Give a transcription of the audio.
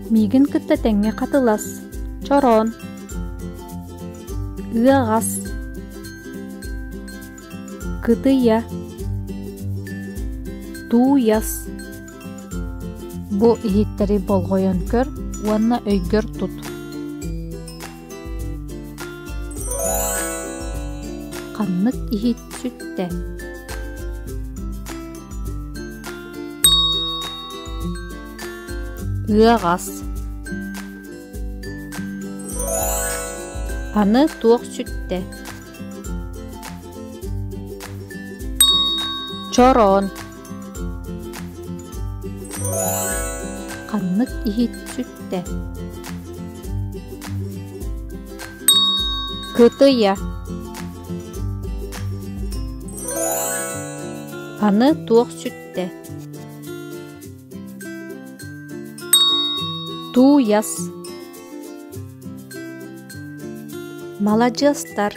Мигин кытта теңге қатылас. Чорон. Ыағас. Кытыя. Туяс. Бу иһиттери болғойон көр, уанна өйгөр тут. Қаннык иһит сүтте. Ыағас. Аны туох сүтте. Чорон. Қаннык иһит сүтте. Кытыя. Аны туох сүтте. Туяс. Молодежьтар.